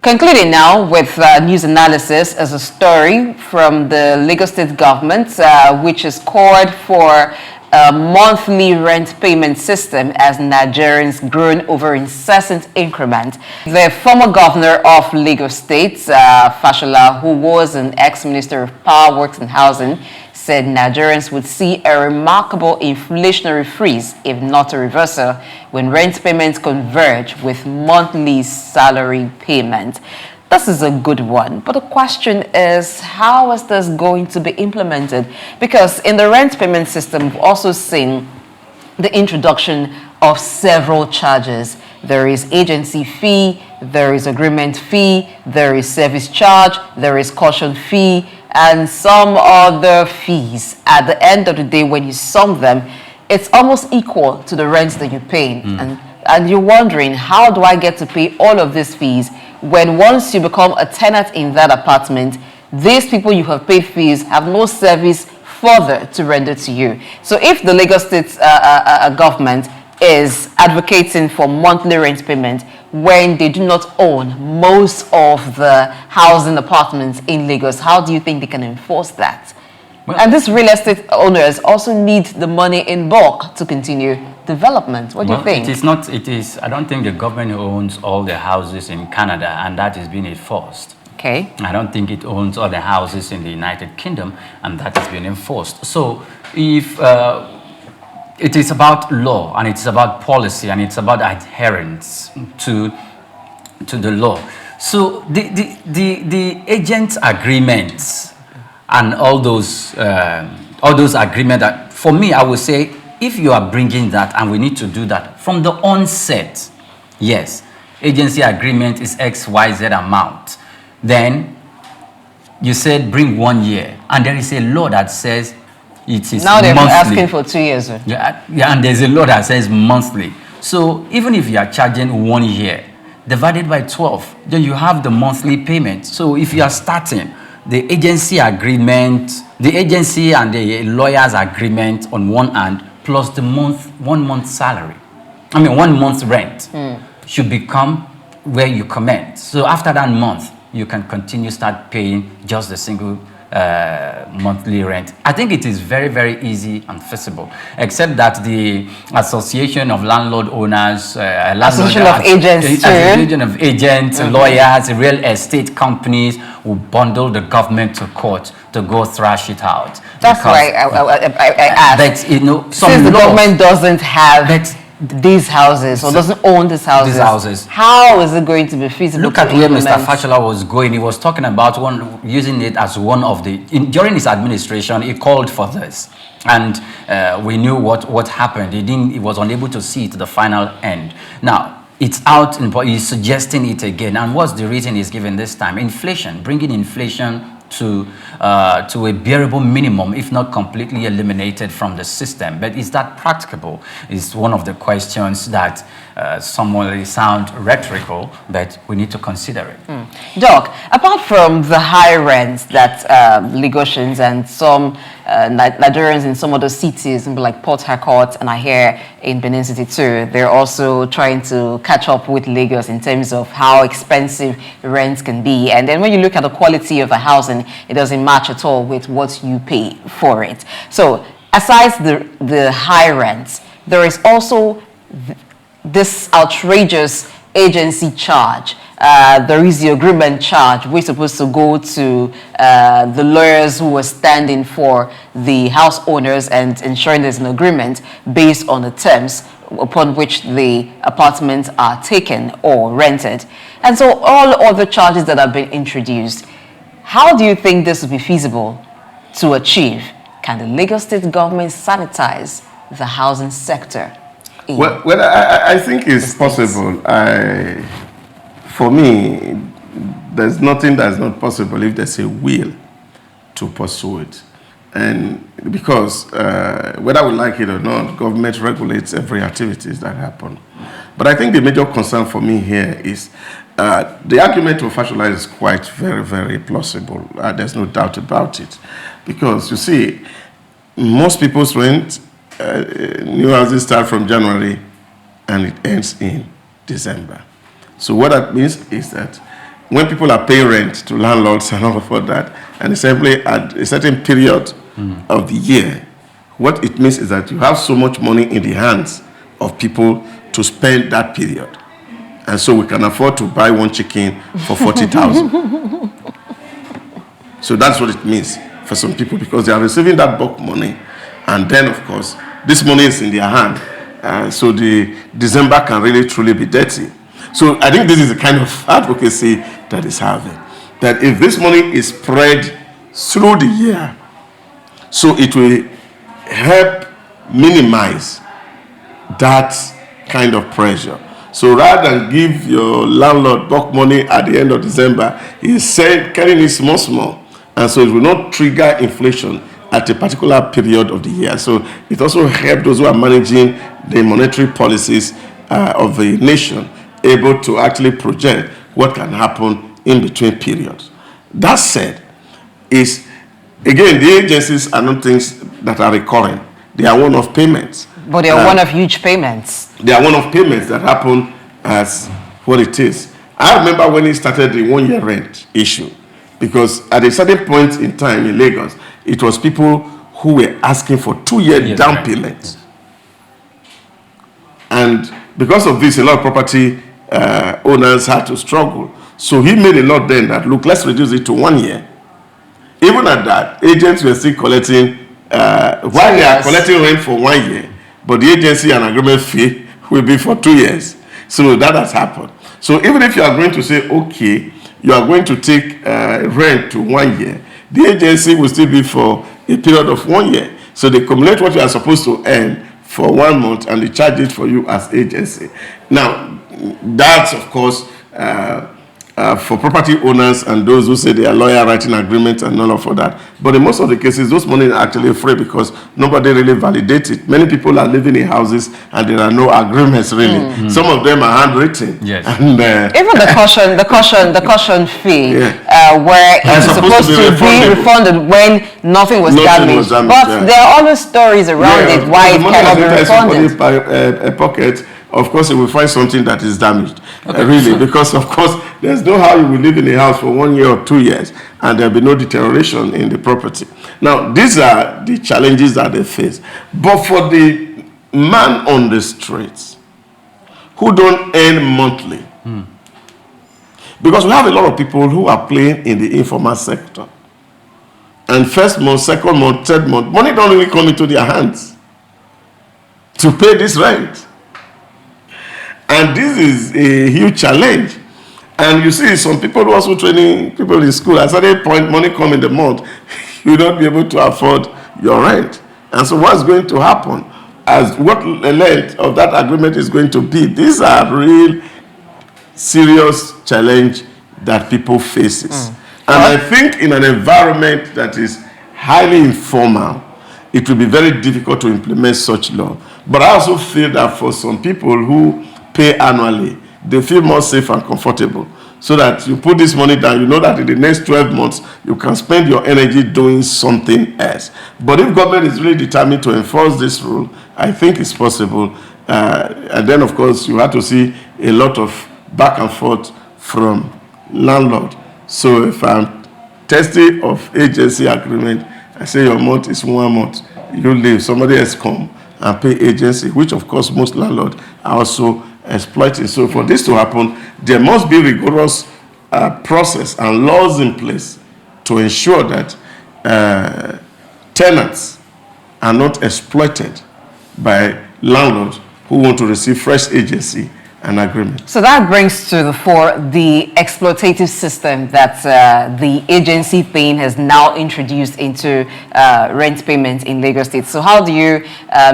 Concluding now with news analysis as a story from the Lagos State government, which has called for a monthly rent payment system as Nigerians groan over incessant increment. The former governor of Lagos State, Fashola, who was an ex-minister of Power, Works and Housing, said Nigerians would see a remarkable inflationary freeze, if not a reversal, when rent payments converge with monthly salary payment. This is a good one, but the question is, how is this going to be implemented? Because in the rent payment system, we've also seen the introduction of several charges. There is agency fee, there is agreement fee, there is service charge, there is caution fee, and some other fees. At the end of the day, when you sum them, it's almost equal to the rents that you're paying. And you're wondering, how do I get to pay all of these fees when once you become a tenant in that apartment, these people you have paid fees have no service further to render to you? So if the Lagos State government is advocating for monthly rent payment when they do not own most of the housing apartments in Lagos, how do you think they can enforce that? Well, and these real estate owners also need the money in bulk to continue development. What do you think? I don't think the government owns all the houses in Canada, and that is being enforced. Okay. I don't think it owns all the houses in the United Kingdom, and that is being enforced. So if it is about law, and it's about policy, and it's about adherence to the law. So the agent agreements and all those agreements, that for me, I would say, if you are bringing that, and we need to do that from the onset, yes, agency agreement is XYZ amount. Then you said bring 1 year, and there is a law that says it is now they're monthly. asking for 2 years. Yeah, and there's a law that says monthly. So even if you are charging 1 year, divided by 12, then you have the monthly payment. So if you are starting the agency agreement, the agency and the lawyer's agreement on one hand, plus the 1 month salary, 1 month rent should become where you commence. So after that month, you can continue start paying just the single monthly rent. I think it is very, very easy and feasible, except that the Association of Landlord Owners, Association of Agents, lawyers, real estate companies will bundle the government to court to go thrash it out. That's why I asked. But, since the government doesn't have these houses or doesn't own these houses, how is it going to be feasible? Look at where Mr. Fashola was going. He was talking about using it as one of the during his administration. He called for this, and we knew what happened. He was unable to see it to the final end. Now it's out, but he's suggesting it again. And what's the reason he's given this time? Inflation, bringing inflation to a bearable minimum, if not completely eliminated from the system. But is that practicable? Is one of the questions that somewhat sound rhetorical, but we need to consider it. Doc, apart from the high rents that Lagosians and some Nigerians in some other cities, like Port Harcourt, and I hear in Benin City too, they're also trying to catch up with Lagos in terms of how expensive rents can be. And then when you look at the quality of the housing, it doesn't match at all with what you pay for it. So aside the high rents, there is also this outrageous agency charge. There is the agreement charge, which is supposed to go to the lawyers who were standing for the house owners and ensuring there's an agreement based on the terms upon which the apartments are taken or rented. And so all other charges that have been introduced, how do you think this would be feasible to achieve? Can the Lagos State government sanitize the housing sector? Well, I think it's possible. For me, there's nothing that's not possible if there's a will to pursue it. And because whether we like it or not, government regulates every activities that happen. But I think the major concern for me here is the argument of Fashola is quite very, very plausible. There's no doubt about it. Because you see, most people's rent, new houses start from January and it ends in December. So what that means is that when people are paying rent to landlords and all of that, and simply at a certain period of the year, what it means is that you have so much money in the hands of people to spend that period. And so we can afford to buy one chicken for 40,000. So that's what it means for some people, because they are receiving that bulk money. And then, of course, this money is in their hand. So the December can really, truly be dirty. So I think this is the kind of advocacy that is having. That if this money is spread through the year, so it will help minimize that kind of pressure. So rather than give your landlord bulk money at the end of December, he's carrying it small, and so it will not trigger inflation at a particular period of the year. So it also helps those who are managing the monetary policies of the nation able to actually project what can happen in between periods. That said, again, the agencies are not things that are recurring. They are one-off payments. But they are one-off huge payments. They are one-off payments that happen as what it is. I remember when he started the one-year rent issue, because at a certain point in time in Lagos, it was people who were asking for 2-year down payments. And because of this, a lot of property owners had to struggle. So he made a law then that, look, let's reduce it to 1 year. Even at that, agents were still collecting, while they are collecting rent for 1 year, but the agency and agreement fee will be for 2 years. So that has happened. So even if you are going to say, okay, you are going to take rent to 1 year, the agency will still be for a period of 1 year. So they accumulate what you are supposed to earn for 1 month and they charge it for you as agency. Now, that's of course for property owners and those who say they are lawyer writing agreements and all of that. But in most of the cases, those money are actually free because nobody really validates it. Many people are living in houses and there are no agreements really. Some of them are handwritten. Yes. And, even the caution fee, where it's supposed to be refunded when nothing was damaged. But there are other stories around it why it cannot be refunded. Pocket, of course, you will find something that is damaged, really, because of course there's no how you will live in a house for 1 year or 2 years and there'll be no deterioration in the property. Now, these are the challenges that they face. But for the man on the streets who don't earn monthly, because we have a lot of people who are playing in the informal sector, and first month, second month, third month, money don't really come into their hands to pay this rent. And this is a huge challenge. And you see some people who are also training people in school, at a certain point, money come in the month, you will not be able to afford your rent. And so what's going to happen? As what the length of that agreement is going to be, these are real serious challenge that people faces. And I think in an environment that is highly informal, it will be very difficult to implement such law. But I also feel that for some people who pay annually, they feel more safe and comfortable. So that you put this money down, you know that in the next 12 months, you can spend your energy doing something else. But if government is really determined to enforce this rule, I think it's possible. And then, of course, you have to see a lot of back and forth from landlord. So if I'm testing of agency agreement, I say your month is 1 month, you leave, somebody else come and pay agency, which of course most landlords are also exploiting. So for this to happen, there must be rigorous process and laws in place to ensure that tenants are not exploited by landlords who want to receive fresh agency and agreement. So that brings to the fore the exploitative system that the agency thing has now introduced into rent payments in Lagos State. So how do you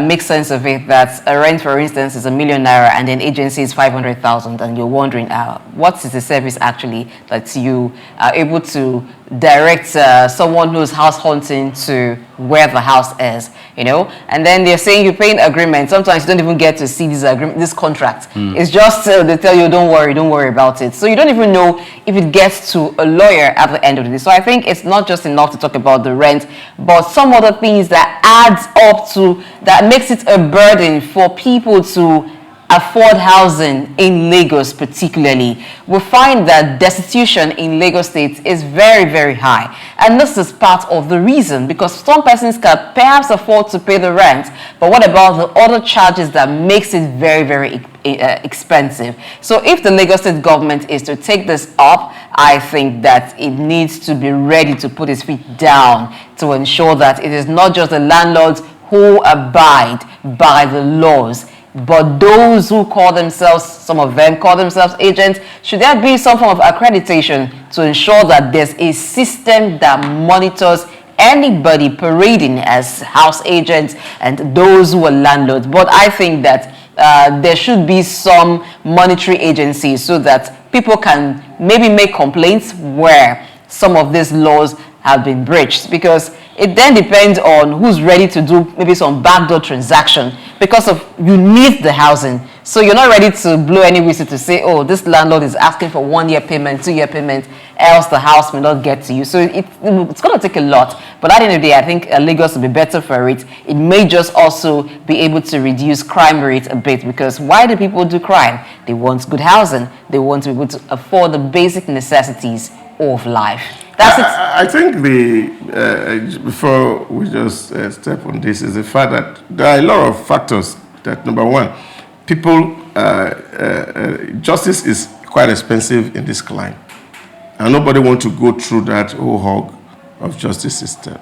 make sense of it that a rent, for instance, is ₦1 million and then agency is 500,000 and you're wondering what is the service actually that you are able to direct someone who's house hunting to where the house is, you know? And then they're saying you're paying agreement. Sometimes you don't even get to see this contract. It's just they tell you, don't worry about it. So you don't even know if it gets to a lawyer at the end of the day. So I think it's not just enough to talk about the rent, but some other things that adds up to, that makes it a burden for people to afford housing in Lagos particularly, we find that destitution in Lagos State is very, very high. And this is part of the reason, because some persons can perhaps afford to pay the rent, but what about the other charges that makes it very, very expensive? So if the Lagos State government is to take this up, I think that it needs to be ready to put its feet down to ensure that it is not just the landlords who abide by the laws, but those who call themselves, some of them call themselves agents. Should there be some form of accreditation to ensure that there's a system that monitors anybody parading as house agents and those who are landlords? But I think that there should be some monitoring agencies so that people can maybe make complaints where some of these laws have been breached, because it then depends on who's ready to do maybe some backdoor transaction, because of you need the housing. So you're not ready to blow any whistle to say, oh, this landlord is asking for 1 year payment, 2 year payment, else the house may not get to you. So it's going to take a lot. But at the end of the day, I think Lagos will be better for it. It may just also be able to reduce crime rate a bit, because why do people do crime? They want good housing. They want to be able to afford the basic necessities of life. That's it. I think before we just step on this, is the fact that there are a lot of factors that, number one, people, justice is quite expensive in this climate. And nobody wants to go through that whole hog of justice system.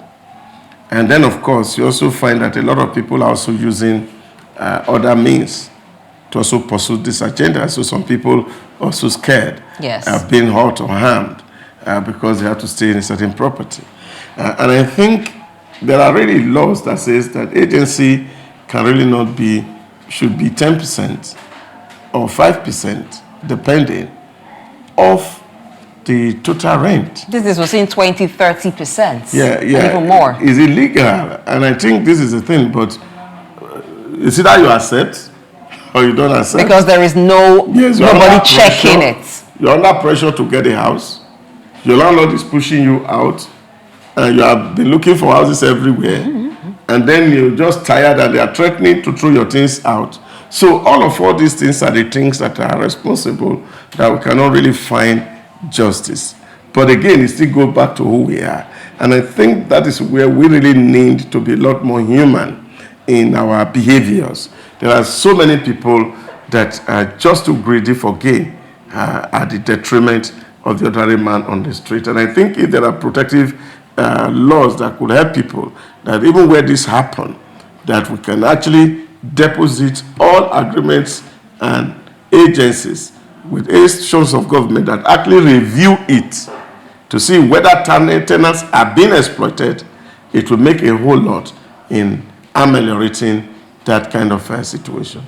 And then, of course, you also find that a lot of people are also using other means to also pursue this agenda. So some people also scared of being hurt or harmed because they have to stay in a certain property. And I think there are really laws that says that agency can really not be, should be 10% or 5%, depending, of the total rent. This was in 20-30%. Yeah. And even more. It's illegal. And I think this is the thing, but it's either you accept or you don't accept. Because there is nobody checking it. You're under pressure to get a house. Your landlord is pushing you out, and you have been looking for houses everywhere, and then you're just tired and they are threatening to throw your things out. So all these things are the things that are responsible that we cannot really find justice. But again, it still goes back to who we are. And I think that is where we really need to be a lot more human in our behaviors. There are so many people that are just too greedy for gain at the detriment of the ordinary man on the street. And I think if there are protective laws that could help people, that even where this happen, that we can actually deposit all agreements and agencies with institutions of government that actually review it to see whether tenants are being exploited, it will make a whole lot in ameliorating that kind of situation.